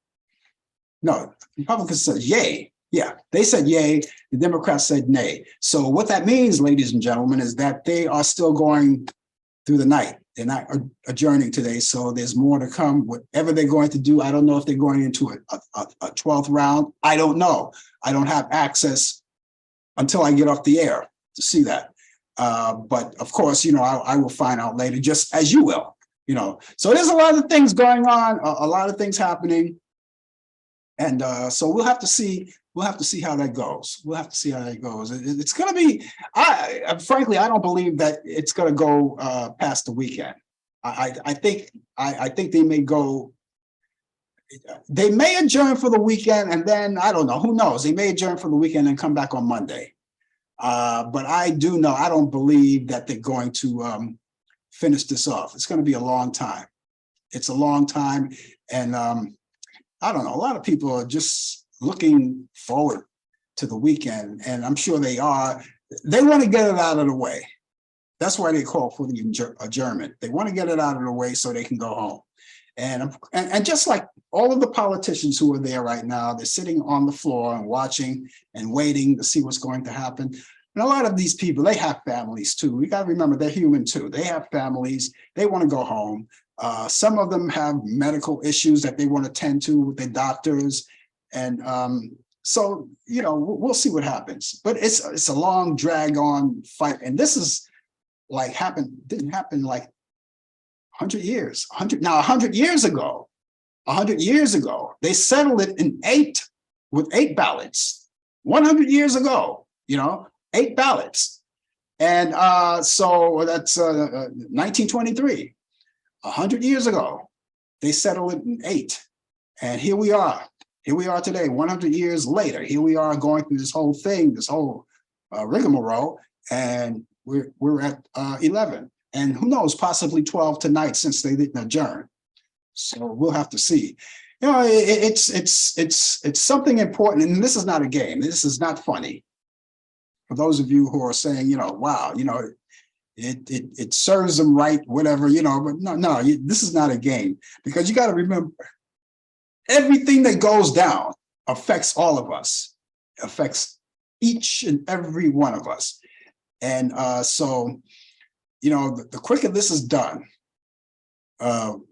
no. The Republicans said yay. Yeah, they said yay. The Democrats said nay. So what that means, ladies and gentlemen, is that they are still going through the night. They're not adjourning today. So there's more to come. Whatever they're going to do, I don't know if they're going into a 12th round. I don't know. I don't have access until I get off the air to see that. But of course, I will find out later, just as you will, So there's a lot of things going on, a lot of things happening. And so we'll have to see how that goes. We'll have to see how that goes. It's going to be, frankly, I don't believe that it's going to go past the weekend. I think they may go. They may adjourn for the weekend, and then I don't know. Who knows? They may adjourn for the weekend and come back on Monday. But I do know, I don't believe that they're going to finish this off. It's going to be a long time. It's a long time. And I don't know, a lot of people are just looking forward to the weekend, and I'm sure they are. They want to get it out of the way. That's why they call for the adjournment. They want to get it out of the way so they can go home. And just like all of the politicians who are there right now, they're sitting on the floor and watching and waiting to see what's going to happen. And a lot of these people, they have families too. We got to remember they're human too. They have families. They want to go home. Some of them have medical issues that they want to tend to with their doctors. And so, we'll see what happens. But it's a long drag on fight. And this is like didn't happen like 100 years. 100 years ago, they settled it in 8 ballots. 100 years ago, 8 ballots. And so that's 1923. 100 years ago, they settled it in 8. And here we are. Here we are today, 100 years later. Here we are going through this whole thing, this whole rigmarole, and we're at 11. And who knows, possibly 12 tonight since they didn't adjourn. So we'll have to see. It's something important, and this is not a game. This is not funny. For those of you who are saying, wow, it serves them right, whatever, but no, this is not a game, because you got to remember, everything that goes down affects all of us, affects each and every one of us. And so, the quicker this is done, the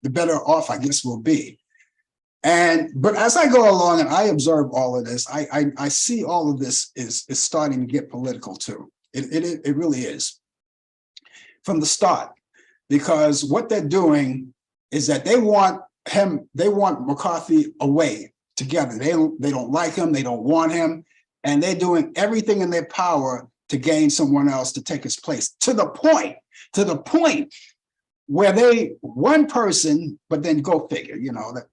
better off, I guess, we'll be. But as I go along and I observe all of this, I see all of this is starting to get political too. It really is from the start, because what they're doing is that they want McCarthy away together. They don't like him. They don't want him. And they're doing everything in their power to gain someone else to take his place, to the point where one person, but then go figure, that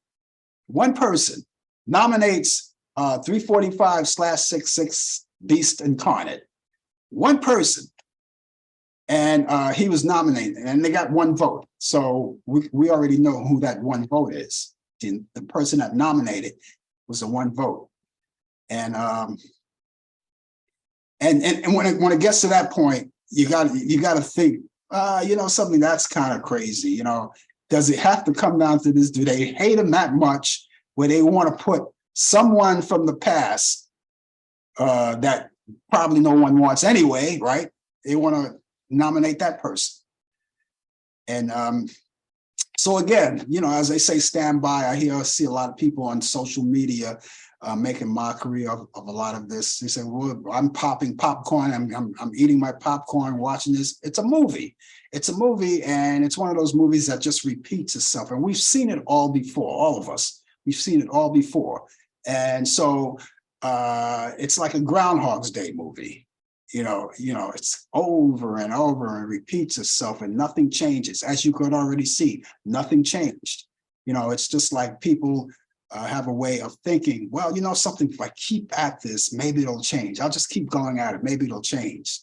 one person nominates 345/66 Beast Incarnate. One person. And he was nominated, and they got 1 vote. So we already know who that 1 vote is. The person that nominated was the 1 vote. And when it gets to that point, you got to think, something that's kind of crazy. Does it have to come down to this? Do they hate him that much where they want to put someone from the past that probably no one wants anyway, right? They want to nominate that person. And so again, as they say, stand by. I see a lot of people on social media making mockery of a lot of this. They say, well, I'm popping popcorn. I'm eating my popcorn, watching this. It's a movie. It's a movie, and it's one of those movies that just repeats itself. And we've seen it all before, all of us. We've seen it all before. And so it's like a Groundhog's Day movie. It's over and over and repeats itself, and nothing changes. As you could already see, nothing changed. It's just like people have a way of thinking, well, something, if I keep at this, maybe it'll change. I'll just keep going at it. Maybe it'll change.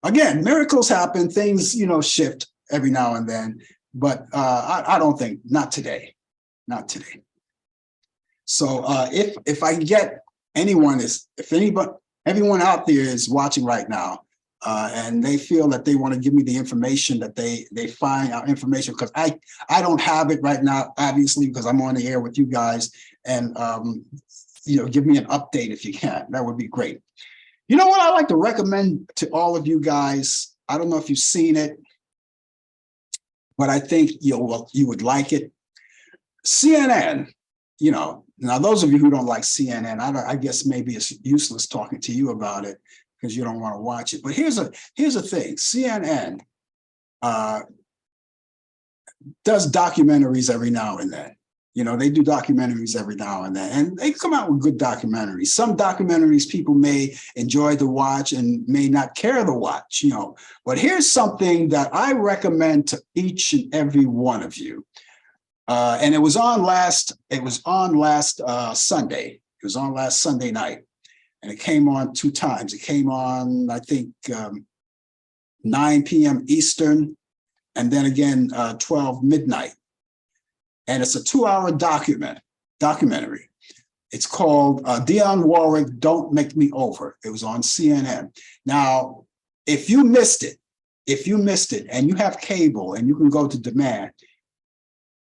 Again, miracles happen, things, shift every now and then, but I don't think, not today. So if I get everyone out there is watching right now, and they feel that they want to give me the information that they find out information, because I don't have it right now, obviously, because I'm on the air with you guys, and give me an update if you can. That would be great. You know what I like to recommend to all of you guys? I don't know if you've seen it, but I think you would like it. CNN, now those of you who don't like CNN, I guess maybe it's useless talking to you about it because you don't want to watch it. But here's a thing: CNN does documentaries every now and then. They do documentaries every now and then, and they come out with good documentaries. Some documentaries people may enjoy to watch and may not care to watch, But here's something that I recommend to each and every one of you. And it was on last Sunday. It was on last Sunday night, and it came on 2 times. It came on, I think, 9 p.m. Eastern, and then again 12 midnight. And it's a 2-hour documentary. It's called Dionne Warwick, Don't Make Me Over. It was on CNN. Now, if you missed it, and you have cable and you can go to demand,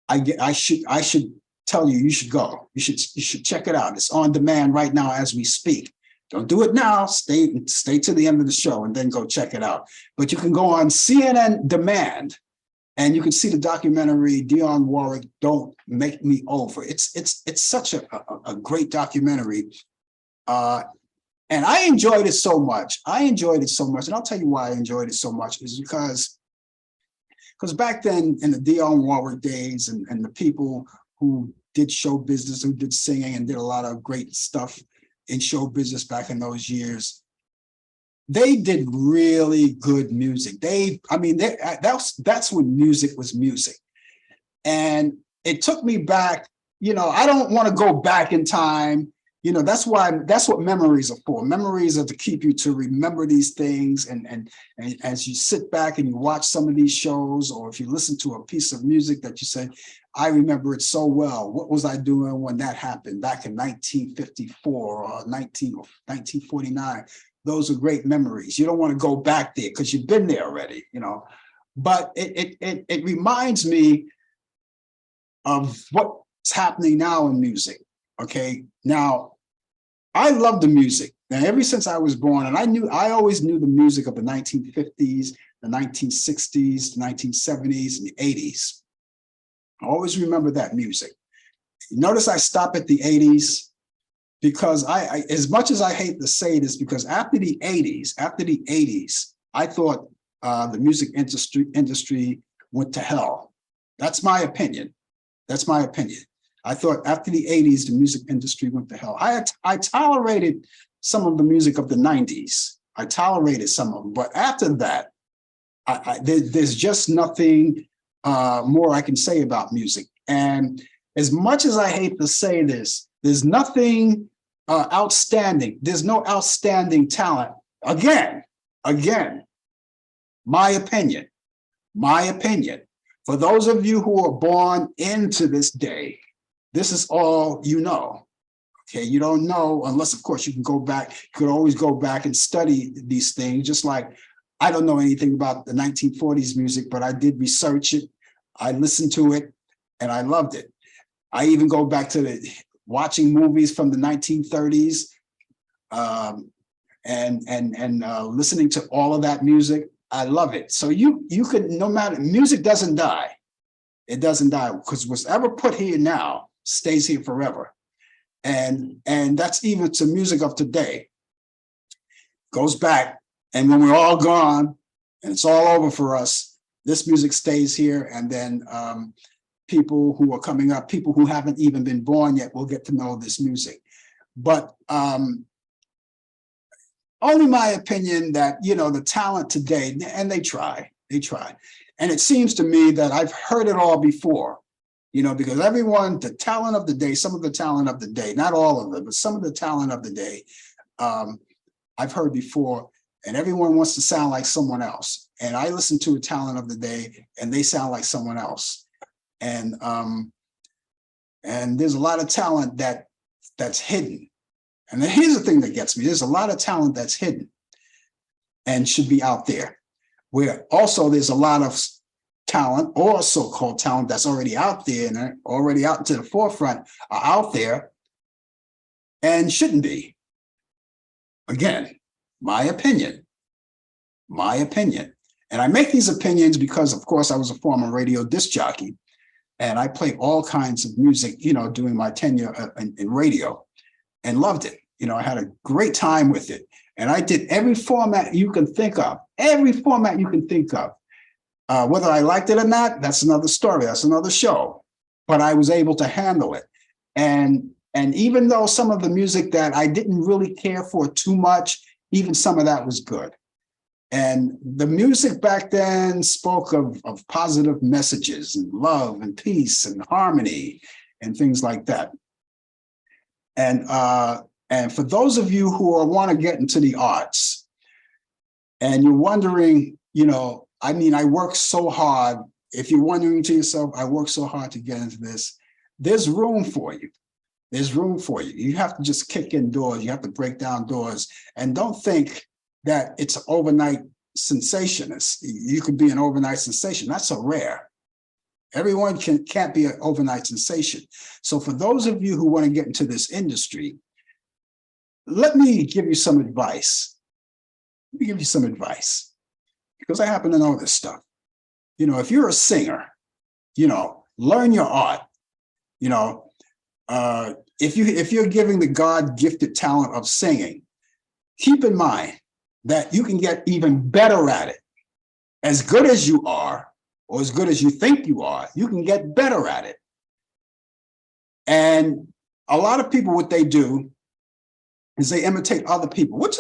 I should tell you, you should go. You should check it out. It's on demand right now as we speak. Don't do it now. Stay to the end of the show and then go check it out. But you can go on CNN Demand, and you can see the documentary Dionne Warwick, Don't Make Me Over. It's such a great documentary. And I enjoyed it so much. And I'll tell you why I enjoyed it so much is because back then in the Dionne Warwick days, and the people who did show business, who did singing and did a lot of great stuff in show business back in those years, they did really good music. That's when music was music. And it took me back, I don't want to go back in time. That's what memories are for. Memories are to keep you to remember these things. And as you sit back and you watch some of these shows, or if you listen to a piece of music that you say, I remember it so well. What was I doing when that happened back in 1954 or 1949? Those are great memories. You don't want to go back there because you've been there already, But it reminds me of what's happening now in music. Okay, now I love the music. Now, ever since I was born, and I always knew the music of the 1950s, the 1960s, the 1970s, and the 80s. I always remember that music. Notice I stop at the 80s because I as much as I hate to say this, because after the 80s, I thought the music industry went to hell. That's my opinion. I thought after the 80s, the music industry went to hell. I tolerated some of the music of the 90s. I tolerated some of them, but after that, there's just nothing more I can say about music. And as much as I hate to say this, there's nothing outstanding. There's no outstanding talent. Again, my opinion. For those of you who are born into this day, this is all you know. Okay, you don't know unless, of course, you can go back. You could always go back and study these things. Just like I don't know anything about the 1940s music, but I did research it. I listened to it, and I loved it. I even go back to watching movies from the 1930s, and listening to all of that music. I love it. So you could, no matter, music doesn't die. It doesn't die, because what's ever put here now stays here forever. And that's even to music of today. Goes back, and when we're all gone and it's all over for us, this music stays here. And then people who are coming up, people who haven't even been born yet, will get to know this music. But only my opinion that, you know, the talent today, and they try. And it seems to me that I've heard it all before, you know, because everyone, the talent of the day, some of the talent of the day, not all of them, but some of the talent of the day, I've heard before, and everyone wants to sound like someone else. And I listen to a talent of the day and they sound like someone else. And there's a lot of talent that's hidden. And then here's the thing that gets me. There's a lot of talent that's hidden and should be out there, where also there's a lot of talent, or so-called talent, that's already out there and already out into the forefront, are out there and shouldn't be. Again, my opinion. And I make these opinions because, of course, I was a former radio disc jockey, and I played all kinds of music, you know, during my tenure in radio, and loved it. You know, I had a great time with it. And I did every format you can think of, whether I liked it or not, that's another story, that's another show. But I was able to handle it. And even though some of the music that I didn't really care for too much, even some of that was good. And the music back then spoke of positive messages and love and peace and harmony and things like that. And for those of you who want to get into the arts, and you're wondering, you know, I mean, I work so hard. If you're wondering to yourself, I work so hard to get into this, there's room for you. There's room for you. You have to just kick in doors. You have to break down doors. And don't think that it's an overnight sensation. You could be an overnight sensation. That's so rare. Everyone can't be an overnight sensation. So for those of you who want to get into this industry, let me give you some advice. Because I happen to know this stuff. You know, if you're a singer, you know, learn your art. You know, if you're giving the God-gifted talent of singing, keep in mind that you can get even better at it. As good as you are, or as good as you think you are, you can get better at it. And a lot of people, what they do is they imitate other people, which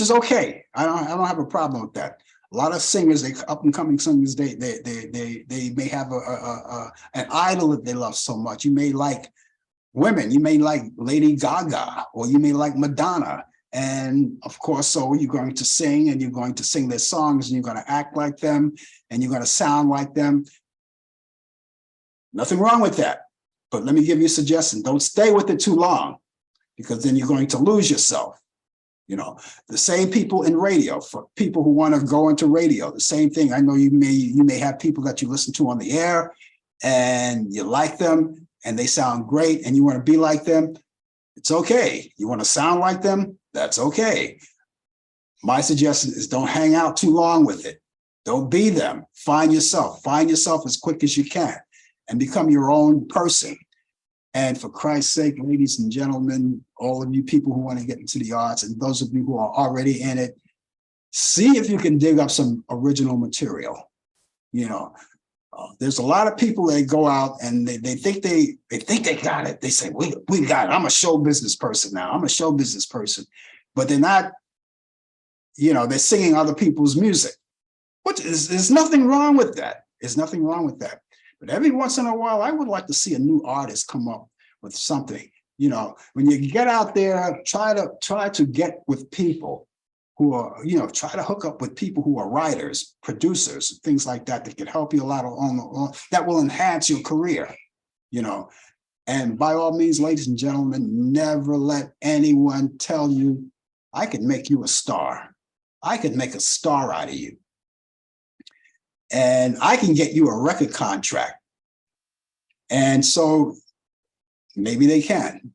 is okay. I don't have a problem with that. A lot of singers, they up and coming singers, they may have an idol that they love so much. You may like women, you may like Lady Gaga, or you may like Madonna. And of course, so you're going to sing, and you're going to sing their songs, and you're going to act like them, and you're going to sound like them. Nothing wrong with that. But let me give you a suggestion. Don't stay with it too long, because then you're going to lose yourself. You know, the same people in radio, for people who want to go into radio, the same thing. I know you may have people that you listen to on the air and you like them and they sound great and you want to be like them. It's okay. You want to sound like them? That's okay. My suggestion is don't hang out too long with it. Don't be them. Find yourself as quick as you can and become your own person. And for Christ's sake, ladies and gentlemen, all of you people who want to get into the arts, and those of you who are already in it, see if you can dig up some original material. You know, there's a lot of people that go out and they think they got it. They say, we got it. I'm a show business person now. I'm a show business person. But they're not, you know, they're singing other people's music. There's nothing wrong with that. There's nothing wrong with that. But every once in a while, I would like to see a new artist come up with something. You know, when you get out there, try to get with people who are, you know, try to hook up with people who are writers, producers, things like that, that can help you a lot that will enhance your career, you know. And by all means, ladies and gentlemen, never let anyone tell you, I can make you a star. I could make a star out of you. And I can get you a record contract. And so maybe they can.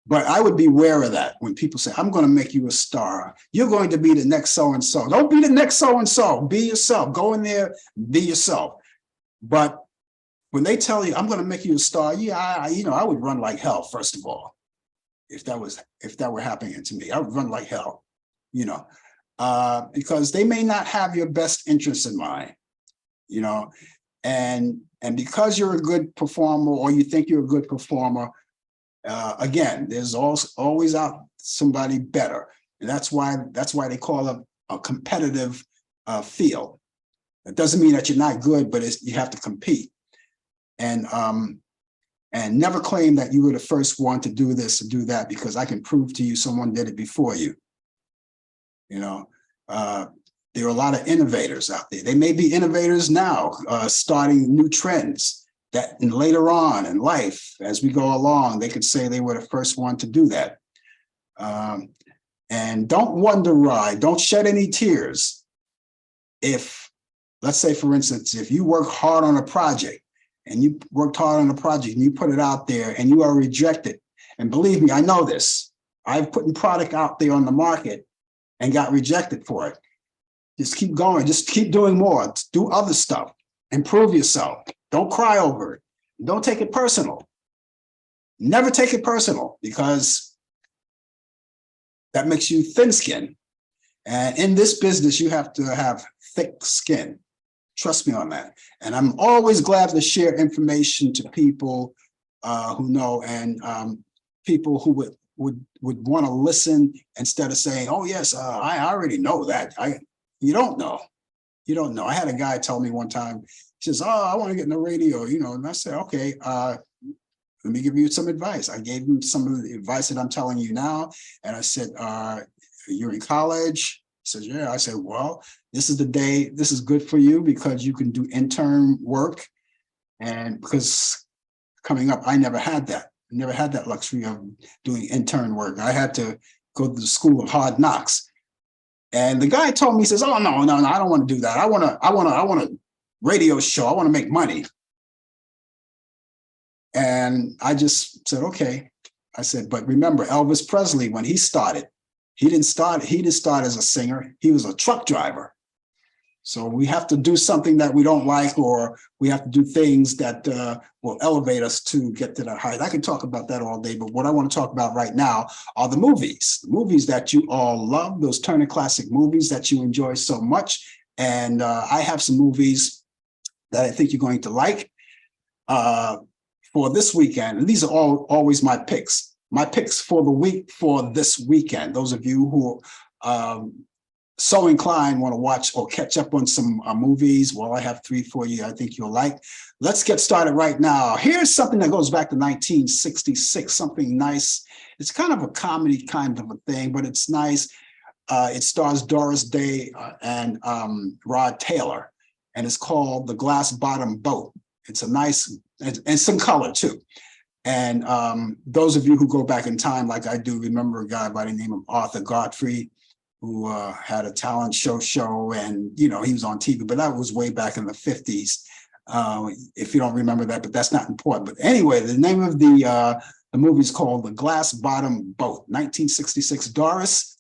But I would be aware of that when people say, I'm going to make you a star. You're going to be the next so-and-so. Don't be the next so-and-so. Be yourself. Go in there, be yourself. But when they tell you, I'm going to make you a star, yeah, I would run like hell, first of all. If that were happening to me, I would run like hell, because they may not have your best interests in mind, and because you're a good performer or you think you're a good performer, again, there's always out somebody better. And that's why they call it a competitive field. It doesn't mean that you're not good, but you have to compete. And never claim that you were the first one to do this or do that, because I can prove to you someone did it before you. There are a lot of innovators out there. They may be innovators now, starting new trends that, and later on in life, as we go along, they could say they were the first one to do that. And don't wonder why, don't shed any tears. If, let's say, for instance, if you work hard on a project and you worked hard on a project and you put it out there and you are rejected, and believe me, I know this, I've put a product out there on the market and got rejected for it. Just keep going, just keep doing more, do other stuff, improve yourself. Don't cry over it. Don't take it personal. Never take it personal, because that makes you thin-skinned. And in this business, you have to have thick skin. Trust me on that. And I'm always glad to share information to people who know, and people who would want to listen instead of saying, oh yes, I already know that. You don't know. You don't know. I had a guy tell me one time, he says, oh, I want to get in the radio, and I said, okay, let me give you some advice. I gave him some of the advice that I'm telling you now. And I said, you're in college? He says, yeah. I said, well, this is the day, this is good for you because you can do intern work. And because coming up, I never had that. I never had that luxury of doing intern work. I had to go to the school of hard knocks. And the guy told me, he says, oh, no, I don't want to do that. I want a radio show. I want to make money. And I just said, okay. I said, but remember, Elvis Presley, when he started, he didn't start as a singer. He was a truck driver. So we have to do something that we don't like, or we have to do things that will elevate us to get to that height. I can talk about that all day, but what I want to talk about right now are the movies that you all love, those Turner Classic movies that you enjoy so much. And I have some movies that I think you're going to like for this weekend. And these are always my picks. My picks for the week for this weekend. Those of you who so inclined want to watch or catch up on some movies, well, I have 3 for you I think you'll like. Let's get started right now. Here's something that goes back to 1966, something nice. It's kind of a comedy kind of a thing, but it's nice. It stars Doris Day and Rod Taylor, and it's called The Glass Bottom Boat. It's a nice, and some color too. And those of you who go back in time, like I do, remember a guy by the name of Arthur Godfrey, who had a talent show, and he was on TV, but that was way back in the 50s. If you don't remember that, but that's not important. But anyway, the name of the movie is called The Glass Bottom Boat, 1966. Doris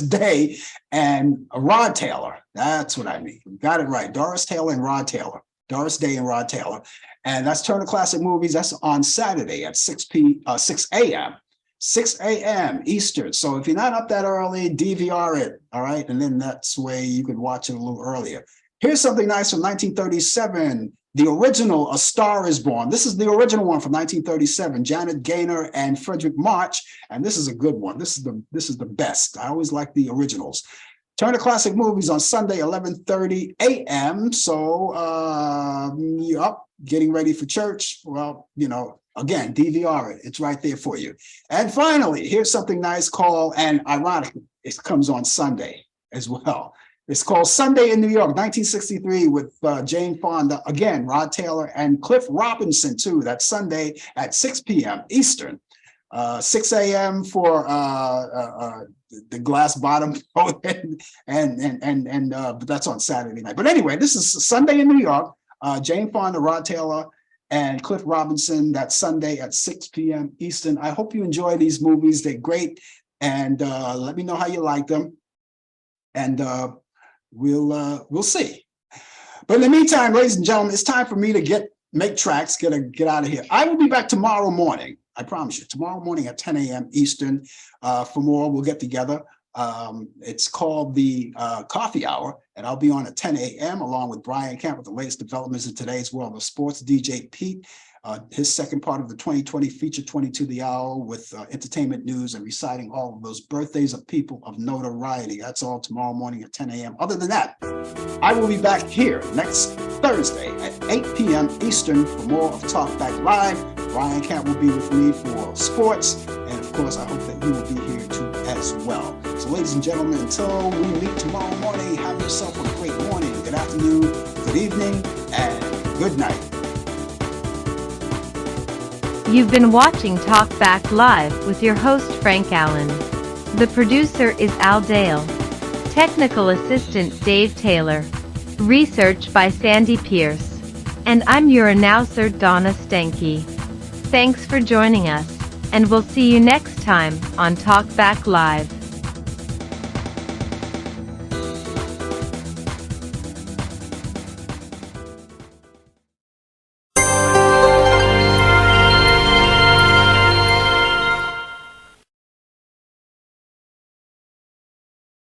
Day and Rod Taylor. That's what I mean. Got it right. Doris Taylor and Rod Taylor. Doris Day and Rod Taylor. And that's Turner Classic Movies. That's on Saturday at 6 a.m. 6 a.m. Eastern. So if you're not up that early, DVR it, all right? And then that's the way you could watch it a little earlier. Here's something nice from 1937, the original A Star Is Born. This is the original one from 1937, Janet Gaynor and Frederick March, and this is a good one. This is the best. I always like the originals. Turner Classic Movies on Sunday, 11:30 a.m. So you're up, getting ready for church. Well, again, DVR it. It's right there for you. And finally, here's something nice called, and ironically, it comes on Sunday as well. It's called Sunday in New York, 1963, with Jane Fonda, again, Rod Taylor, and Cliff Robinson, too. That's Sunday at 6 p.m. Eastern. 6 a.m. for the Glass Bottom, but that's on Saturday night. But anyway, this is Sunday in New York. Jane Fonda, Rod Taylor, and Cliff Robinson. That's Sunday at 6 p.m. Eastern. I hope you enjoy these movies. They're great. And let me know how you like them. And we'll see. But in the meantime, ladies and gentlemen, it's time for me to make tracks, get out of here. I will be back tomorrow morning. I promise you, tomorrow morning at 10 a.m. Eastern for more. We'll get together. It's called the Coffee Hour, and I'll be on at 10 a.m. along with Brian Camp with the latest developments in today's world of sports. DJ Pete, his second part of the 2020 feature 22 the hour with entertainment news and reciting all of those birthdays of people of notoriety. That's all tomorrow morning at 10 a.m. Other than that, I will be back here next Thursday at 8 p.m. Eastern for more of Talk Back Live. Brian Camp will be with me for sports, and of course, I hope that you will be here too as well. So, ladies and gentlemen, until we meet tomorrow morning, have yourself a great morning, good afternoon, good evening, and good night. You've been watching Talk Back Live with your host Frank Allan. The producer is Al Dale. Technical assistant Dave Taylor. Research by Sandy Pierce. And I'm your announcer Donna Stenke. Thanks for joining us, and we'll see you next time on Talk Back Live.